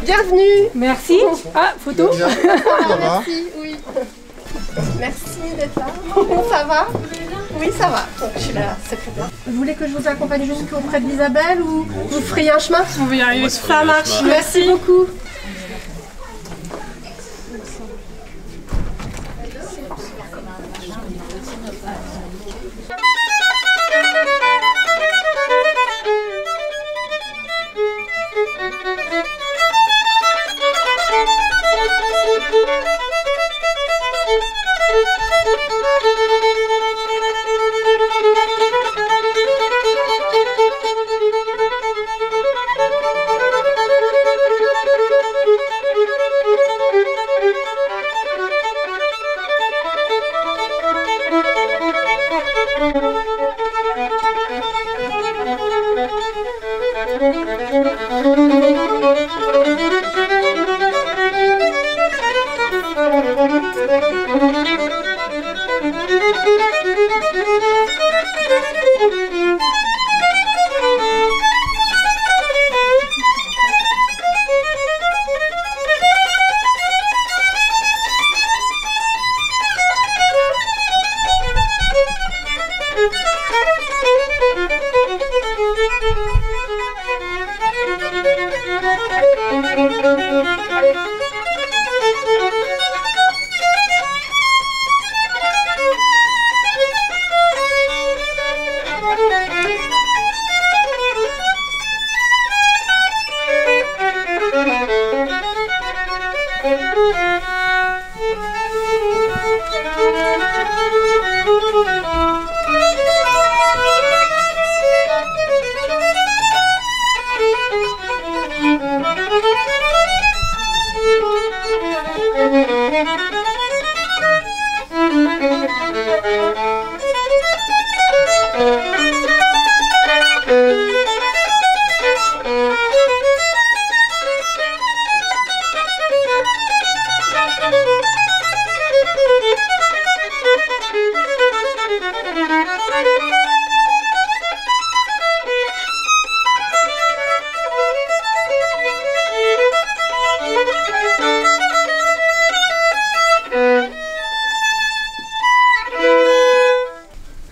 Bienvenue. Merci. Ah, photo. Merci, oui. Merci d'être là. Ça va? Oui, ça va. Donc, je suis la secrétaire. Vous voulez que je vous accompagne jusqu'auprès d'Isabelle ou vous feriez un chemin? On va y arriver. Ça marche. Merci beaucoup.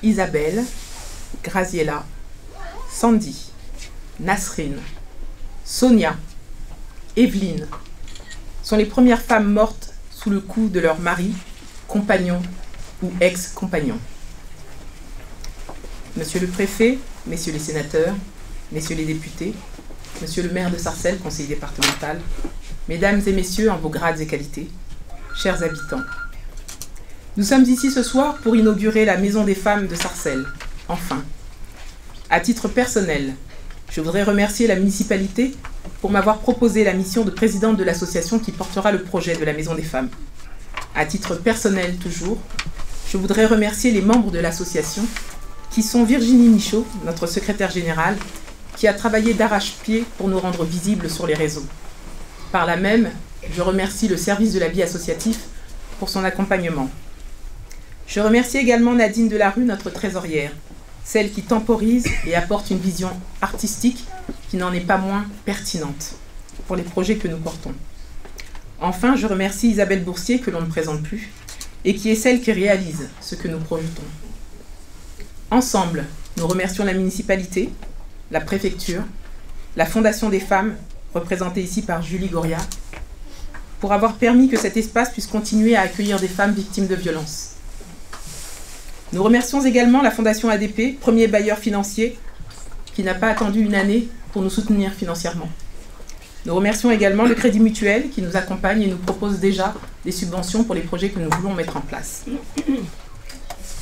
Isabelle, Graziella, Sandy, Nasrine, Sonia, Evelyne sont les premières femmes mortes sous le coup de leur mari, compagnon ou ex-compagnon. Monsieur le préfet, messieurs les sénateurs, messieurs les députés, monsieur le maire de Sarcelles, conseiller départemental, mesdames et messieurs en vos grades et qualités, chers habitants, nous sommes ici ce soir pour inaugurer la Maison des femmes de Sarcelles, enfin. À titre personnel, je voudrais remercier la municipalité pour m'avoir proposé la mission de présidente de l'association qui portera le projet de la Maison des femmes. À titre personnel toujours, je voudrais remercier les membres de l'association qui sont Virginie Michaud, notre secrétaire générale, qui a travaillé d'arrache-pied pour nous rendre visibles sur les réseaux. Par là même, je remercie le service de la vie associatif pour son accompagnement. Je remercie également Nadine Delarue, notre trésorière, celle qui temporise et apporte une vision artistique qui n'en est pas moins pertinente pour les projets que nous portons. Enfin, je remercie Isabelle Boursier, que l'on ne présente plus, et qui est celle qui réalise ce que nous projetons. Ensemble, nous remercions la municipalité, la préfecture, la Fondation des femmes, représentée ici par Julie Goria, pour avoir permis que cet espace puisse continuer à accueillir des femmes victimes de violences. Nous remercions également la Fondation ADP, premier bailleur financier, qui n'a pas attendu une année pour nous soutenir financièrement. Nous remercions également le Crédit Mutuel, qui nous accompagne et nous propose déjà des subventions pour les projets que nous voulons mettre en place.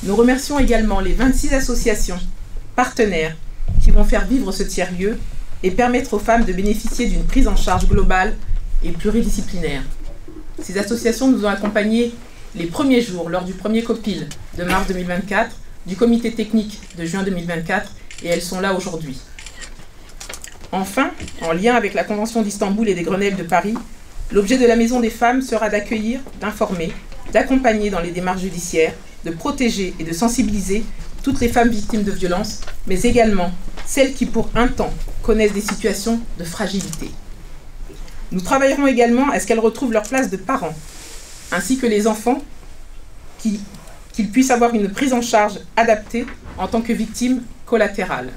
Nous remercions également les 26 associations partenaires qui vont faire vivre ce tiers-lieu et permettre aux femmes de bénéficier d'une prise en charge globale et pluridisciplinaire. Ces associations nous ont accompagnés les premiers jours lors du premier COPIL de mars 2024, du comité technique de juin 2024, et elles sont là aujourd'hui. Enfin, en lien avec la Convention d'Istanbul et des Grenelles de Paris, l'objet de la Maison des femmes sera d'accueillir, d'informer, d'accompagner dans les démarches judiciaires, de protéger et de sensibiliser toutes les femmes victimes de violences, mais également celles qui, pour un temps, connaissent des situations de fragilité. Nous travaillerons également à ce qu'elles retrouvent leur place de parents, ainsi que les enfants, qu'ils puissent avoir une prise en charge adaptée en tant que victimes collatérales.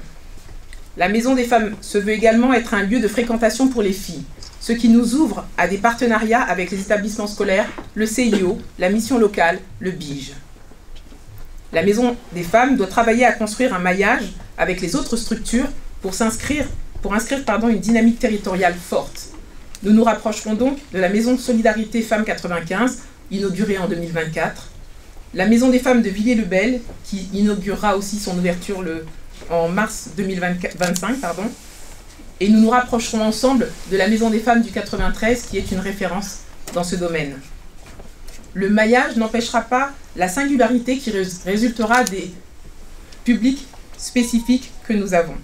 La Maison des femmes se veut également être un lieu de fréquentation pour les filles, ce qui nous ouvre à des partenariats avec les établissements scolaires, le CIO, la mission locale, le BIGE. La Maison des femmes doit travailler à construire un maillage avec les autres structures pour inscrire une dynamique territoriale forte. Nous nous rapprocherons donc de la Maison de Solidarité Femmes 95, inaugurée en 2024, la Maison des femmes de Villiers-le-Bel, qui inaugurera aussi son ouverture en mars 2025, et nous nous rapprocherons ensemble de la Maison des femmes du 93, qui est une référence dans ce domaine. Le maillage n'empêchera pas la singularité qui résultera des publics spécifiques que nous avons.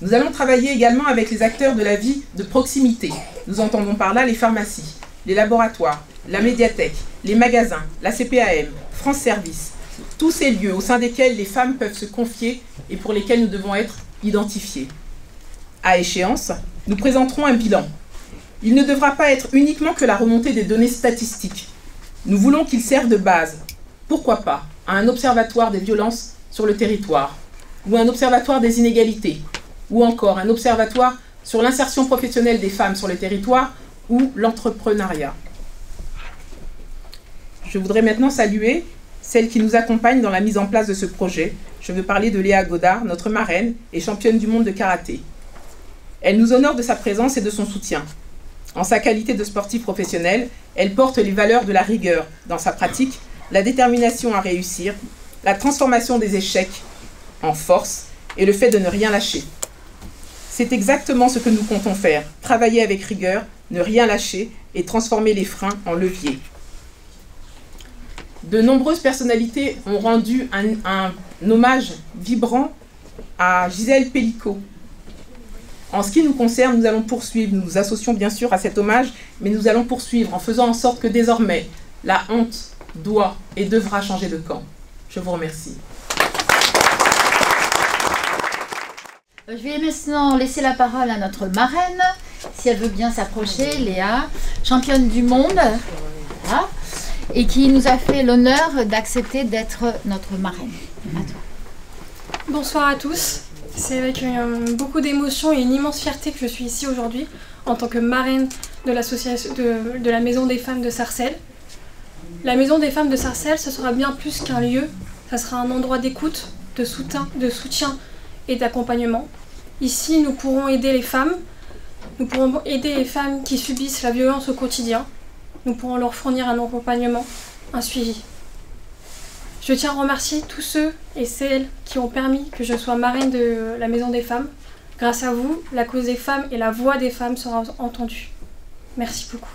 Nous allons travailler également avec les acteurs de la vie de proximité. Nous entendons par là les pharmacies, les laboratoires, la médiathèque, les magasins, la CPAM, France Service, tous ces lieux au sein desquels les femmes peuvent se confier et pour lesquels nous devons être identifiés. À échéance, nous présenterons un bilan. Il ne devra pas être uniquement que la remontée des données statistiques. Nous voulons qu'il serve de base, pourquoi pas, à un observatoire des violences sur le territoire, ou un observatoire des inégalités, ou encore un observatoire sur l'insertion professionnelle des femmes sur le territoire ou l'entrepreneuriat. Je voudrais maintenant saluer celles qui nous accompagnent dans la mise en place de ce projet. Je veux parler de Léa Godard, notre marraine et championne du monde de karaté. Elle nous honore de sa présence et de son soutien. En sa qualité de sportive professionnelle, elle porte les valeurs de la rigueur dans sa pratique, la détermination à réussir, la transformation des échecs en force et le fait de ne rien lâcher. C'est exactement ce que nous comptons faire, travailler avec rigueur, ne rien lâcher et transformer les freins en leviers. De nombreuses personnalités ont rendu un hommage vibrant à Gisèle Pellicot. En ce qui nous concerne, nous allons poursuivre, nous nous associons bien sûr à cet hommage, mais nous allons poursuivre en faisant en sorte que désormais, la honte doit et devra changer de camp. Je vous remercie. Je vais maintenant laisser la parole à notre marraine, si elle veut bien s'approcher, Léa, championne du monde, voilà, et qui nous a fait l'honneur d'accepter d'être notre marraine. À toi. Bonsoir à tous. C'est avec beaucoup d'émotion et une immense fierté que je suis ici aujourd'hui en tant que marraine de l'association de la Maison des femmes de Sarcelles. La Maison des femmes de Sarcelles, ce sera bien plus qu'un lieu, ça sera un endroit d'écoute, de soutien et d'accompagnement. Ici, nous pourrons aider les femmes qui subissent la violence au quotidien. Nous pourrons leur fournir un accompagnement, un suivi. Je tiens à remercier tous ceux et celles qui ont permis que je sois marraine de la Maison des femmes. Grâce à vous, la cause des femmes et la voix des femmes sera entendue. Merci beaucoup.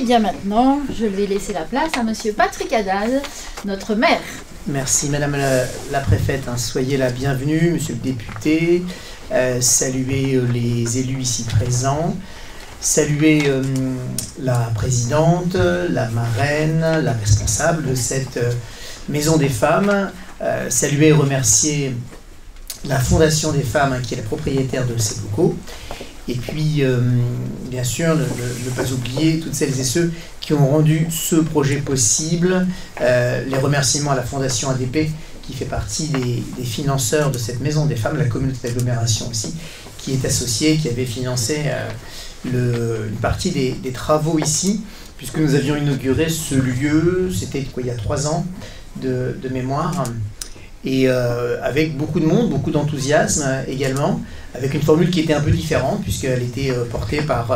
bien maintenant, je vais laisser la place à Monsieur Patrick Haddad, notre maire. Merci Madame la préfète, soyez la bienvenue, Monsieur le député, saluez les élus ici présents, saluez la présidente, la marraine, la responsable de cette Maison des Femmes, saluer et remercier la Fondation des Femmes qui est la propriétaire de ces locaux. Et puis, bien sûr, ne pas oublier toutes celles et ceux qui ont rendu ce projet possible. Les remerciements à la Fondation ADP qui fait partie des financeurs de cette Maison des Femmes, la communauté d'agglomération aussi, qui est associée, qui avait financé une partie des travaux ici, puisque nous avions inauguré ce lieu, c'était il y a 3 ans de mémoire, et avec beaucoup de monde, beaucoup d'enthousiasme également, avec une formule qui était un peu différente, puisqu'elle était portée par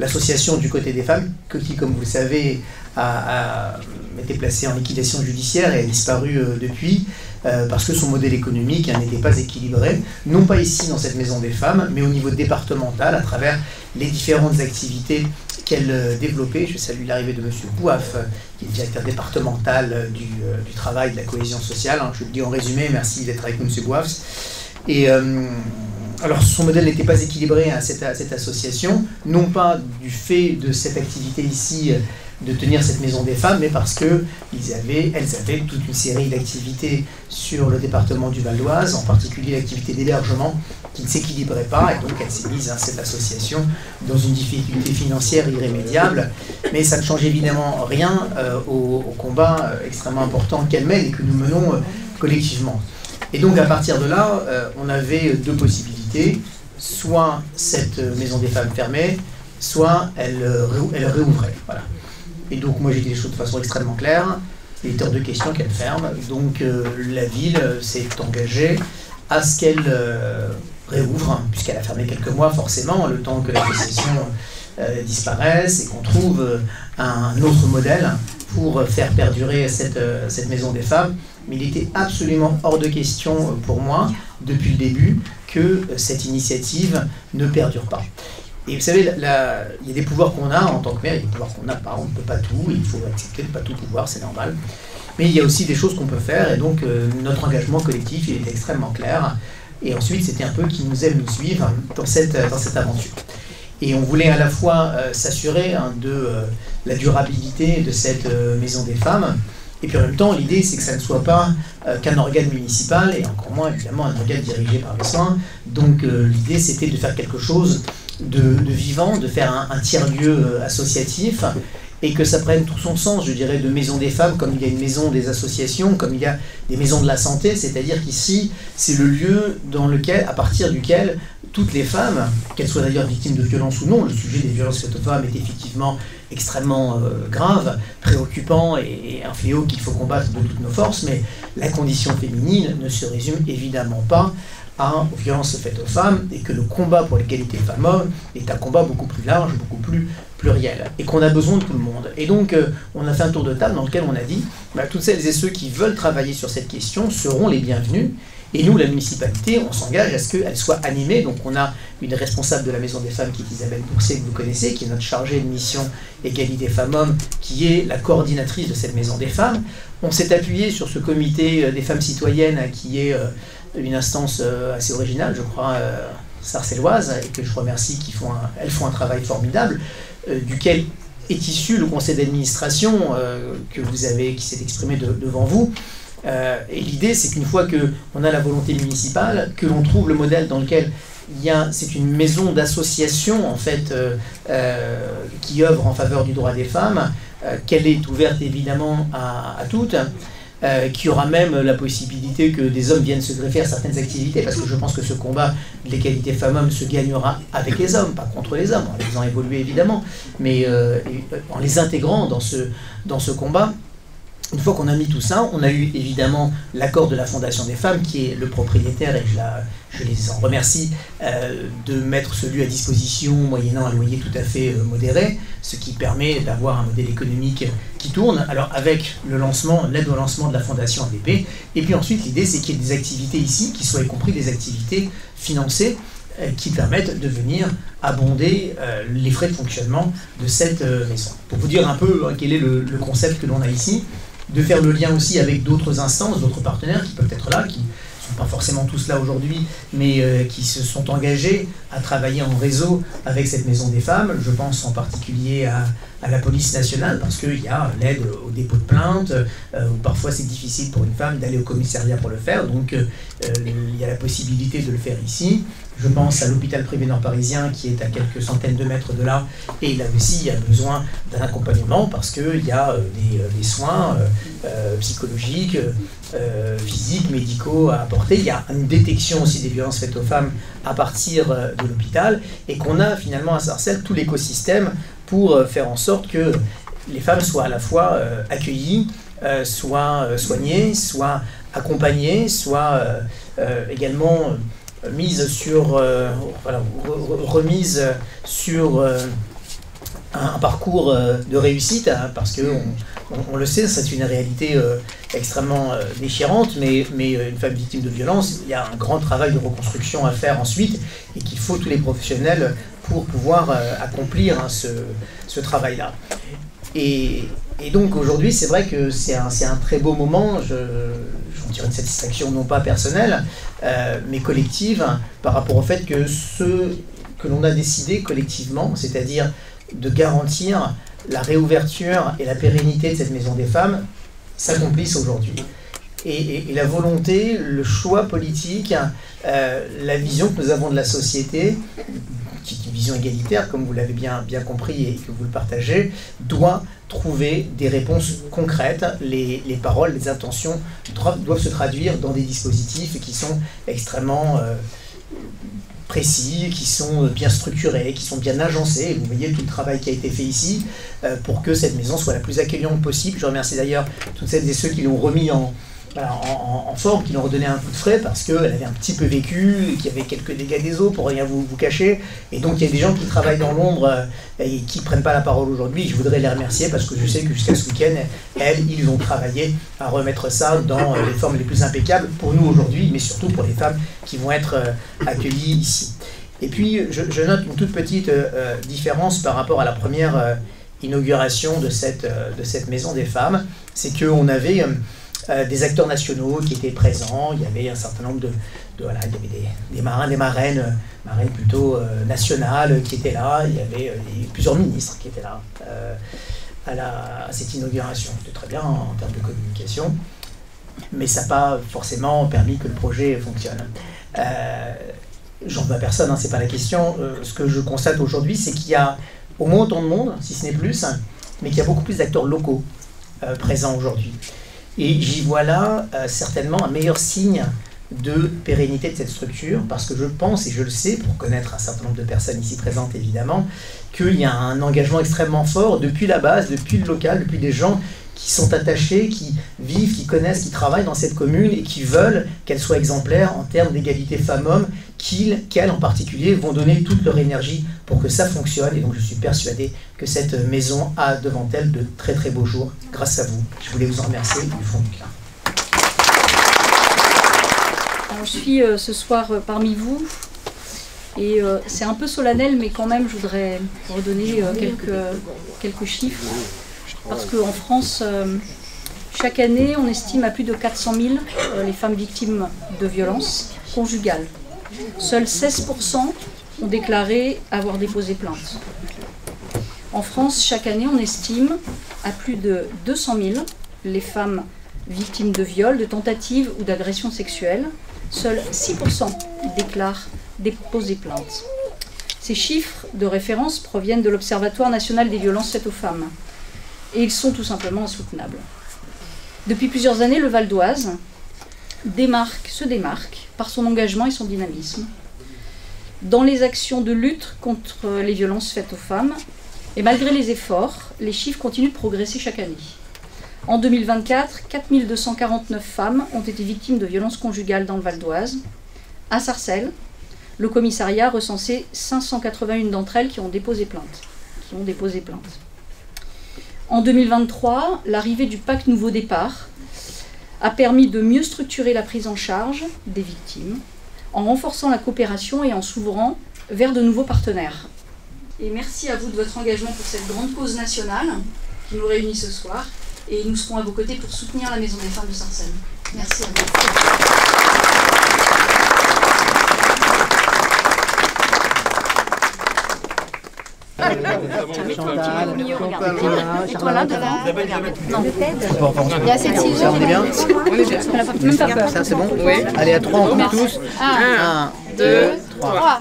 l'association du côté des femmes, qui, comme vous le savez, a été placée en liquidation judiciaire et a disparu depuis, parce que son modèle économique n'était pas équilibré, non pas ici dans cette Maison des Femmes, mais au niveau départemental, à travers les différentes activités qu'elle développait. Je salue l'arrivée de M. Bouaf, qui est le directeur départemental du travail, de la cohésion sociale. Je le dis en résumé, merci d'être avec nous, M. Bouaf. Et alors, son modèle n'était pas équilibré à cette association, non pas du fait de cette activité ici, de tenir cette Maison des Femmes, mais parce qu'elles avaient toute une série d'activités sur le département du Val d'Oise, en particulier l'activité d'hébergement qui ne s'équilibrait pas, et donc elle s'est mise, cette association, dans une difficulté financière irrémédiable, mais ça ne change évidemment rien au combat extrêmement important qu'elle mène et que nous menons collectivement. Et donc à partir de là, on avait 2 possibilités, soit cette Maison des Femmes fermait, soit elle réouvrait. Voilà. Et donc moi j'ai dit les choses de façon extrêmement claire, il était hors de question qu'elle ferme, donc la ville s'est engagée à ce qu'elle réouvre, puisqu'elle a fermé quelques mois forcément, le temps que l'association disparaisse et qu'on trouve un autre modèle pour faire perdurer cette Maison des Femmes. Mais il était absolument hors de question pour moi, depuis le début, que cette initiative ne perdure pas. Et vous savez, il y a des pouvoirs qu'on a en tant que maire, il y a des pouvoirs qu'on n'a pas, on ne peut pas tout, et il faut accepter de ne pas tout pouvoir, c'est normal. Mais il y a aussi des choses qu'on peut faire, et donc notre engagement collectif, il est extrêmement clair. Et ensuite, c'était un peu qui nous aime nous suivre dans cette aventure. Et on voulait à la fois s'assurer de la durabilité de cette Maison des Femmes, et puis en même temps, l'idée, c'est que ça ne soit pas qu'un organe municipal, et encore moins, évidemment, un organe dirigé par les soins. Donc l'idée, c'était de faire quelque chose de vivant, de faire un tiers-lieu associatif, et que ça prenne tout son sens, je dirais, de Maison des Femmes, comme il y a une maison des associations, comme il y a des maisons de la santé, c'est-à-dire qu'ici, c'est le lieu à partir duquel toutes les femmes, qu'elles soient d'ailleurs victimes de violences ou non, le sujet des violences faites aux femmes est effectivement extrêmement grave, préoccupant et un fléau qu'il faut combattre de toutes nos forces, mais la condition féminine ne se résume évidemment pas aux violences faites aux femmes, et que le combat pour l'égalité femmes-hommes est un combat beaucoup plus large, beaucoup plus pluriel, et qu'on a besoin de tout le monde. Et donc, on a fait un tour de table dans lequel on a dit, toutes celles et ceux qui veulent travailler sur cette question seront les bienvenus, et nous, la municipalité, on s'engage à ce qu'elle soit animée. Donc on a une responsable de la Maison des Femmes qui est Isabelle Bourset, que vous connaissez, qui est notre chargée de mission égalité femmes-hommes, qui est la coordinatrice de cette Maison des Femmes. On s'est appuyé sur ce comité des femmes citoyennes, qui est une instance assez originale, je crois, sarcelloise, et que je remercie, elles font un travail formidable, duquel est issu le conseil d'administration qui s'est exprimé devant vous. Et l'idée, c'est qu'une fois qu'on a la volonté municipale, que l'on trouve le modèle dans lequel c'est une maison d'association en fait qui œuvre en faveur du droit des femmes, qu'elle est ouverte évidemment à toutes, qu'il y aura même la possibilité que des hommes viennent se greffer à certaines activités, parce que je pense que ce combat de l'égalité femmes-hommes se gagnera avec les hommes, pas contre les hommes, en les faisant évoluer évidemment, mais en les intégrant dans ce combat. Une fois qu'on a mis tout ça, on a eu évidemment l'accord de la Fondation des Femmes, qui est le propriétaire, et je les en remercie, de mettre ce lieu à disposition moyennant un loyer tout à fait modéré, ce qui permet d'avoir un modèle économique qui tourne, alors avec l'aide au lancement de la Fondation ADP. Et puis ensuite, l'idée, c'est qu'il y ait des activités ici, qui soient y compris des activités financées, qui permettent de venir abonder les frais de fonctionnement de cette maison. Pour vous dire un peu quel est le concept que l'on a ici, de faire le lien aussi avec d'autres instances, d'autres partenaires qui peuvent être là, qui ne sont pas forcément tous là aujourd'hui, mais qui se sont engagés à travailler en réseau avec cette maison des femmes. Je pense en particulier à la police nationale, parce qu'il y a l'aide au dépôt de plainte, où parfois c'est difficile pour une femme d'aller au commissariat pour le faire, donc il y a la possibilité de le faire ici. Je pense à l'hôpital privé nord-parisien qui est à quelques centaines de mètres de là, et là aussi il y a besoin d'un accompagnement parce qu'il y a des soins psychologiques, physiques, médicaux à apporter. Il y a une détection aussi des violences faites aux femmes à partir de l'hôpital, et qu'on a finalement à Sarcelles tout l'écosystème pour faire en sorte que les femmes soient à la fois accueillies, soient soignées, soient accompagnées, soient également remise sur un parcours de réussite, hein, parce que on le sait, c'est une réalité extrêmement déchirante, mais une femme victime de violence, il y a un grand travail de reconstruction à faire ensuite, et qu'il faut tous les professionnels pour pouvoir accomplir ce travail-là. Et donc aujourd'hui, c'est vrai que c'est un très beau moment. J'en tire une satisfaction non pas personnelle, mais collective, par rapport au fait que ce que l'on a décidé collectivement, c'est-à-dire de garantir la réouverture et la pérennité de cette maison des femmes, s'accomplissent aujourd'hui. Et la volonté, le choix politique, la vision que nous avons de la société, qui est une vision égalitaire, comme vous l'avez bien compris et que vous le partagez, doit trouver des réponses concrètes. Les paroles, les intentions doivent se traduire dans des dispositifs qui sont extrêmement précis, qui sont bien structurés, qui sont bien agencés. Vous voyez tout le travail qui a été fait ici pour que cette maison soit la plus accueillante possible. Je remercie d'ailleurs toutes celles et ceux qui l'ont remis en forme, qui l'ont redonné un coup de frais parce qu'elle avait un petit peu vécu, qu'il y avait quelques dégâts des eaux pour rien vous cacher. Et donc il y a des gens qui travaillent dans l'ombre et qui ne prennent pas la parole aujourd'hui. Je voudrais les remercier parce que je sais que jusqu'à ce week-end, ils ont travaillé à remettre ça dans les formes les plus impeccables pour nous aujourd'hui, mais surtout pour les femmes qui vont être accueillies ici. Et puis je note une toute petite différence par rapport à la première inauguration de cette maison des femmes, c'est qu'on avait des acteurs nationaux qui étaient présents. Il y avait un certain nombre il y avait des marins, des marraines plutôt nationales qui étaient là. Il y avait plusieurs ministres qui étaient là à cette inauguration. C'était très bien en termes de communication, mais ça n'a pas forcément permis que le projet fonctionne. J'en veux à personne, hein, c'est pas la question. Ce que je constate aujourd'hui, c'est qu'il y a au moins autant de monde, si ce n'est plus, mais qu'il y a beaucoup plus d'acteurs locaux présents aujourd'hui. Et j'y vois là certainement un meilleur signe de pérennité de cette structure, parce que je pense, et je le sais, pour connaître un certain nombre de personnes ici présentes évidemment, qu'il y a un engagement extrêmement fort depuis la base, depuis le local, depuis des gens qui sont attachés, qui vivent, qui connaissent, qui travaillent dans cette commune et qui veulent qu'elle soit exemplaire en termes d'égalité femmes-hommes, qu'elles en particulier vont donner toute leur énergie pour que ça fonctionne. Et donc je suis persuadé que cette maison a devant elle de très très beaux jours grâce à vous. Je voulais vous en remercier du fond du cœur. Alors, je suis ce soir parmi vous et c'est un peu solennel, mais quand même je voudrais redonner quelques chiffres. Parce qu'en France, chaque année, on estime à plus de 400 000 les femmes victimes de violences conjugales. Seuls 16% ont déclaré avoir déposé plainte. En France, chaque année, on estime à plus de 200 000 les femmes victimes de viols, de tentatives ou d'agressions sexuelles. Seuls 6% déclarent déposer plainte. Ces chiffres de référence proviennent de l'Observatoire national des violences faites aux femmes. Et ils sont tout simplement insoutenables. Depuis plusieurs années, le Val d'Oise se démarque par son engagement et son dynamisme dans les actions de lutte contre les violences faites aux femmes. Et malgré les efforts, les chiffres continuent de progresser chaque année. En 2024, 4249 femmes ont été victimes de violences conjugales dans le Val d'Oise. À Sarcelles, le commissariat a recensé 581 d'entre elles qui ont déposé plainte. En 2023, l'arrivée du pacte Nouveau Départ a permis de mieux structurer la prise en charge des victimes en renforçant la coopération et en s'ouvrant vers de nouveaux partenaires. Et merci à vous de votre engagement pour cette grande cause nationale qui nous réunit ce soir. Et nous serons à vos côtés pour soutenir la Maison des Femmes de Sarcelles. Merci à vous. Toi là devant. Non. Il y a cette ciseaux. On est bien? On est bien. Même pas peur. Ça c'est bon? Oui. Allez, à 3 on compte tous. 1, 2, 3. 3.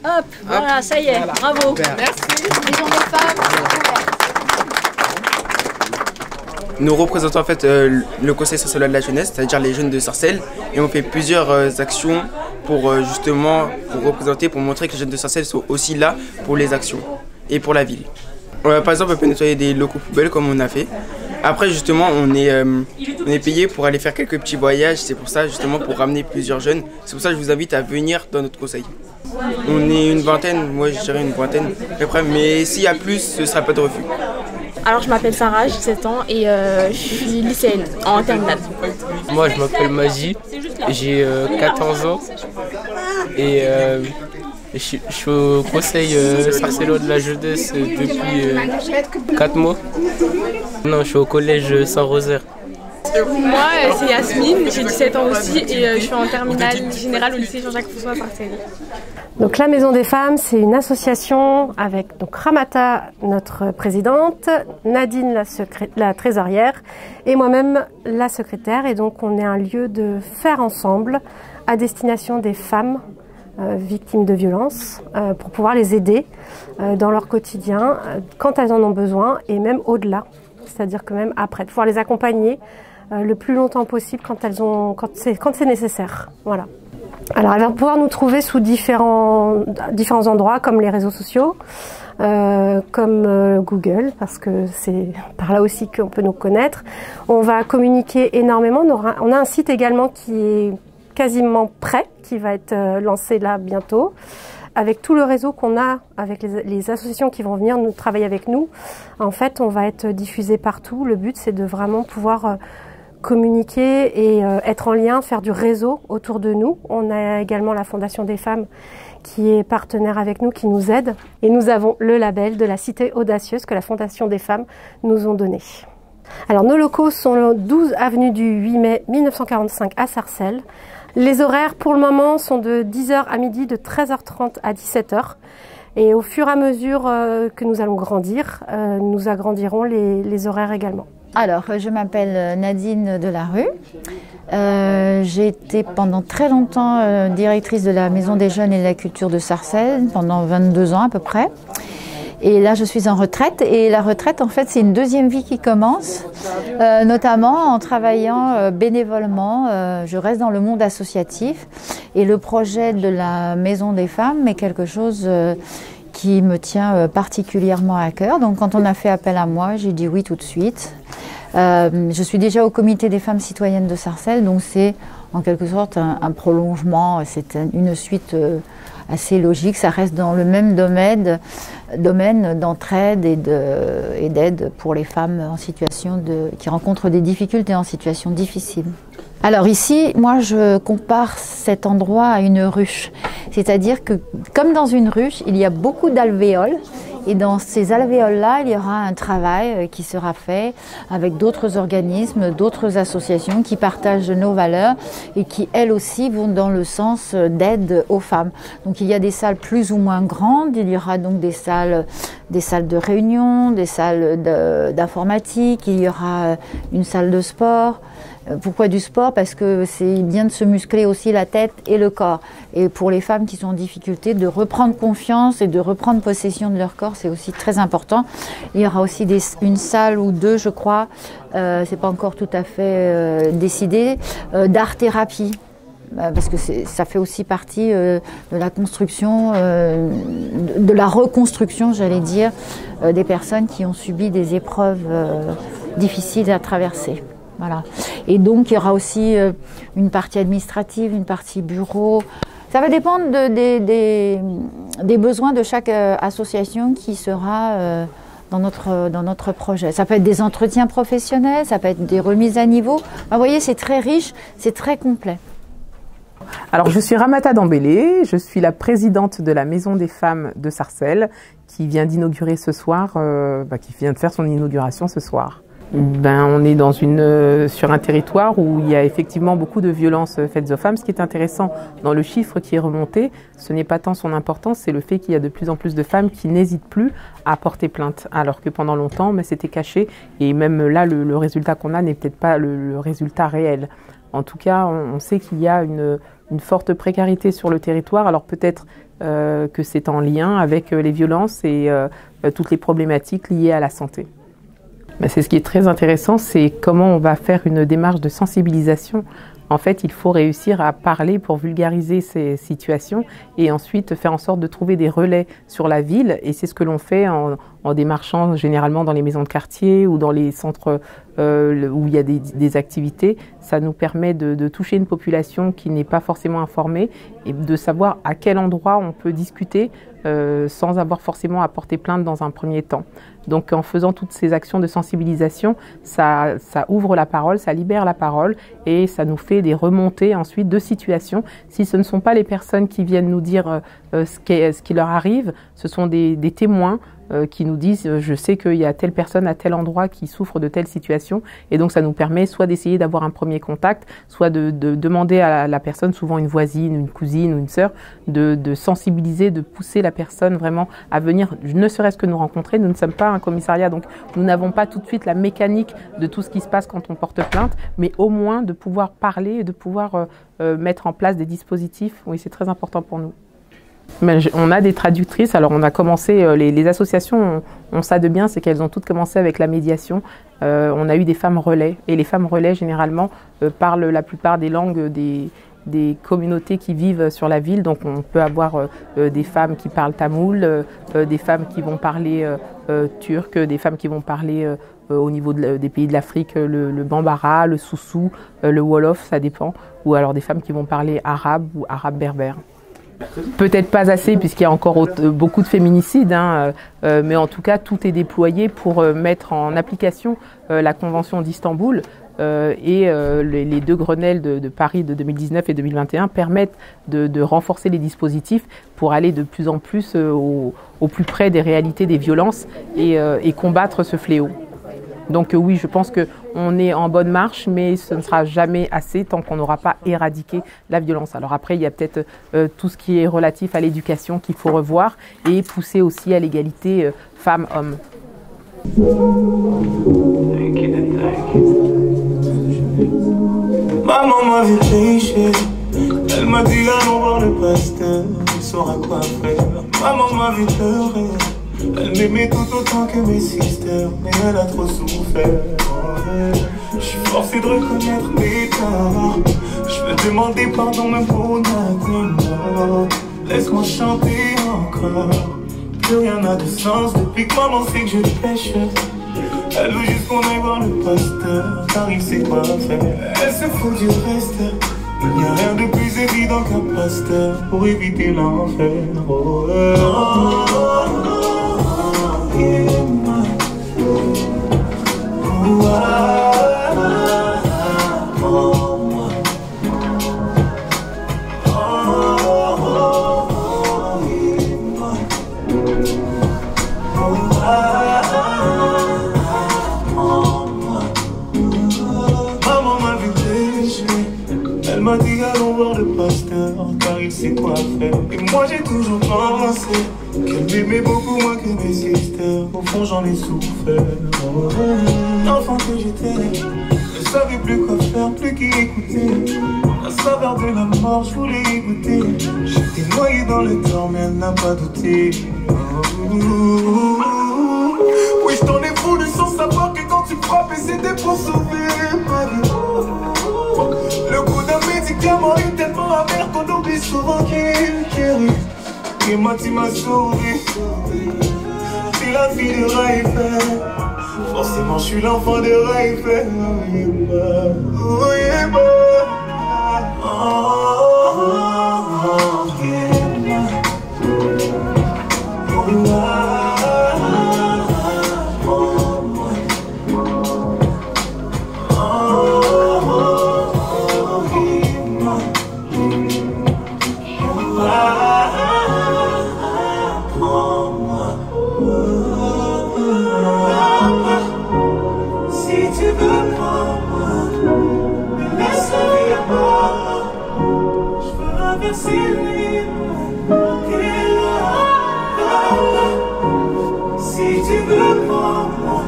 Hop, voilà, ça y est, bravo. Maison des femmes. Nous représentons en fait le Conseil sarcellois de la jeunesse, c'est-à-dire les jeunes de Sarcelles, et on fait plusieurs actions pour justement représenter, pour montrer que les jeunes de Sarcelles sont aussi là pour les actions et pour la ville. Par exemple, on peut nettoyer des locaux poubelles comme on a fait. Après justement, on est payé pour aller faire quelques petits voyages, c'est pour ça justement pour ramener plusieurs jeunes. C'est pour ça que je vous invite à venir dans notre conseil. On est une vingtaine, moi je dirais une vingtaine à peu près, mais s'il y a plus, ce ne sera pas de refus. Alors je m'appelle Sarah, j'ai 17 ans et je suis lycéenne en terminale. Moi je m'appelle Maji, j'ai 14 ans et je suis au conseil sarcellois de la jeunesse depuis 4 mois. Non, je suis au collège Saint-Rosaire. Moi c'est Yasmine, j'ai 17 ans aussi et je suis en terminale générale au lycée Jean-Jacques-François à Sarcelles. Donc la Maison des Femmes, c'est une association avec donc Ramata, notre présidente, Nadine, la trésorière, et moi-même, la secrétaire. Et donc on est un lieu de faire ensemble à destination des femmes victimes de violences pour pouvoir les aider dans leur quotidien quand elles en ont besoin et même au-delà. C'est-à-dire que même après, de pouvoir les accompagner le plus longtemps possible quand c'est nécessaire. Voilà. Alors, elle va pouvoir nous trouver sous différents endroits, comme les réseaux sociaux, comme Google, parce que c'est par là aussi qu'on peut nous connaître. On va communiquer énormément. On a un site également qui est quasiment prêt, qui va être lancé là bientôt, avec tout le réseau qu'on a, avec les associations qui vont venir nous travailler avec nous. En fait, on va être diffusé partout. Le but, c'est de vraiment pouvoir communiquer et être en lien, faire du réseau autour de nous. On a également la Fondation des femmes qui est partenaire avec nous, qui nous aide. Et nous avons le label de la Cité audacieuse que la Fondation des femmes nous ont donné. Alors nos locaux sont le 12 avenue du 8 mai 1945 à Sarcelles. Les horaires pour le moment sont de 10h à midi, de 13h30 à 17h. Et au fur et à mesure que nous allons grandir, nous agrandirons les horaires également. Alors, je m'appelle Nadine Delarue. J'ai été pendant très longtemps directrice de la Maison des Jeunes et de la Culture de Sarcelles, pendant 22 ans à peu près. Et là, je suis en retraite. Et la retraite, en fait, c'est une deuxième vie qui commence, notamment en travaillant bénévolement. Je reste dans le monde associatif. Et le projet de la Maison des Femmes est quelque chose qui me tient particulièrement à cœur. Donc, quand on a fait appel à moi, j'ai dit oui tout de suite. Je suis déjà au comité des femmes citoyennes de Sarcelles, donc c'est en quelque sorte un prolongement, c'est une suite assez logique. Ça reste dans le même domaine d'entraide et d'aide pour les femmes en situation qui rencontrent des difficultés en situation difficile. Alors ici, moi je compare cet endroit à une ruche, c'est-à-dire que comme dans une ruche, il y a beaucoup d'alvéoles. Et dans ces alvéoles-là, il y aura un travail qui sera fait avec d'autres organismes, d'autres associations qui partagent nos valeurs et qui, elles aussi, vont dans le sens d'aide aux femmes. Donc il y a des salles plus ou moins grandes, il y aura donc des salles de réunion, des salles d'informatique, il y aura une salle de sport. Pourquoi du sport? Parce que c'est bien de se muscler aussi la tête et le corps. Et pour les femmes qui sont en difficulté, de reprendre confiance et de reprendre possession de leur corps, c'est aussi très important. Il y aura aussi une salle ou deux, je crois, c'est pas encore tout à fait décidé, d'art-thérapie. Parce que ça fait aussi partie de la construction, de la reconstruction, j'allais dire, des personnes qui ont subi des épreuves difficiles à traverser. Voilà. Et donc, il y aura aussi une partie administrative, une partie bureau. Ça va dépendre des besoins de chaque association qui sera dans notre projet. Ça peut être des entretiens professionnels, ça peut être des remises à niveau. Vous voyez, c'est très riche, c'est très complet. Alors, je suis Ramata Dambélé, je suis la présidente de la Maison des Femmes de Sarcelles, qui vient d'inaugurer ce soir, qui vient de faire son inauguration ce soir. On est sur un territoire où il y a effectivement beaucoup de violences faites aux femmes. Ce qui est intéressant dans le chiffre qui est remonté, ce n'est pas tant son importance, c'est le fait qu'il y a de plus en plus de femmes qui n'hésitent plus à porter plainte, alors que pendant longtemps, c'était caché. Et même là, le résultat qu'on a n'est peut-être pas le résultat réel. En tout cas, on sait qu'il y a une forte précarité sur le territoire. Alors peut-être que c'est en lien avec les violences et toutes les problématiques liées à la santé. C'est ce qui est très intéressant, c'est comment on va faire une démarche de sensibilisation. En fait, il faut réussir à parler pour vulgariser ces situations et ensuite faire en sorte de trouver des relais sur la ville. Et c'est ce que l'on fait en démarchant généralement dans les maisons de quartier ou dans les centres où il y a des activités. Ça nous permet de toucher une population qui n'est pas forcément informée et de savoir à quel endroit on peut discuter sans avoir forcément à porter plainte dans un premier temps. Donc en faisant toutes ces actions de sensibilisation, ça ouvre la parole, ça libère la parole et ça nous fait des remontées ensuite de situations. Si ce ne sont pas les personnes qui viennent nous dire ce qui leur arrive, ce sont des témoins qui nous disent je sais qu'il y a telle personne à tel endroit qui souffre de telle situation, et donc ça nous permet soit d'essayer d'avoir un premier contact, soit de demander à la personne, souvent une voisine, une cousine ou une sœur, de sensibiliser, de pousser la personne vraiment à venir, ne serait-ce que nous rencontrer. Nous ne sommes pas un commissariat, donc nous n'avons pas tout de suite la mécanique de tout ce qui se passe quand on porte plainte, mais au moins de pouvoir parler et de pouvoir mettre en place des dispositifs. Oui, c'est très important pour nous. On a des traductrices. Alors on a commencé, les associations ont ça de bien, c'est qu'elles ont toutes commencé avec la médiation. On a eu des femmes relais, et les femmes relais généralement parlent la plupart des langues des communautés qui vivent sur la ville. Donc on peut avoir des femmes qui parlent tamoul, des femmes qui vont parler turc, des femmes qui vont parler au niveau des pays de l'Afrique, le bambara, le soussou, le wolof, ça dépend, ou alors des femmes qui vont parler arabe ou arabe berbère. Peut-être pas assez puisqu'il y a encore beaucoup de féminicides, mais en tout cas tout est déployé pour mettre en application la Convention d'Istanbul et les deux Grenelles de Paris de 2019 et 2021 permettent de renforcer les dispositifs pour aller de plus en plus au plus près des réalités des violences et combattre ce fléau. Donc oui, je pense qu'on est en bonne marche, mais ce ne sera jamais assez tant qu'on n'aura pas éradiqué la violence. Alors après, il y a peut-être tout ce qui est relatif à l'éducation qu'il faut revoir et pousser aussi à l'égalité femmes-hommes. Maman m'a vu tricher, elle m'a dit allons voir le pasteur, il saura quoi faire. Maman m'a vu pleurer, elle m'aimait tout autant que mes sisters, mais elle a trop souffert. Je suis forcé de reconnaître mes torts, je veux demander pardon même pour maintenant. Laisse-moi chanter encore, plus rien n'a de sens depuis que maman sait que je pêche. Elle veut juste qu'on aille voir le pasteur, car il sait quoi faire. Elle se fout du reste, il n'y a rien de plus évident qu'un pasteur pour éviter l'enfer. Elle m'a dit allons voir le pasteur, car il sait quoi faire. Et moi j'ai toujours pensé qu'elle m'aimait beaucoup moins que mes sisters. Au fond j'en ai souffert. L'enfant que j'étais, je savais plus quoi faire, plus qui écouter. La saveur de la mort, je voulais y goûter. J'étais noyé dans le temps, mais elle n'a pas douté. Oui, je t'en ai voulu sans savoir que quand tu frappais, c'était pour sauver ma vie. Le goût d'un médicament est tellement amer qu'on oublie souvent qu'il guérit. Et moi tu m'as sauvé, t'es la fille de Raïfel. Forcément je suis l'enfant de Raïfel. facile. Si tu veux prendre moi.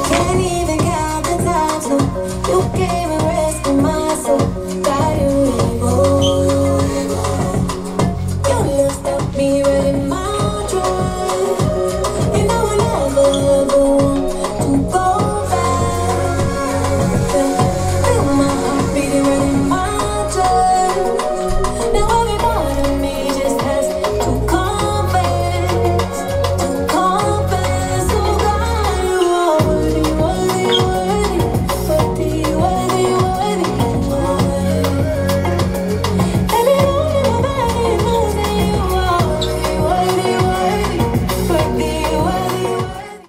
Can't even count the times, no, you gave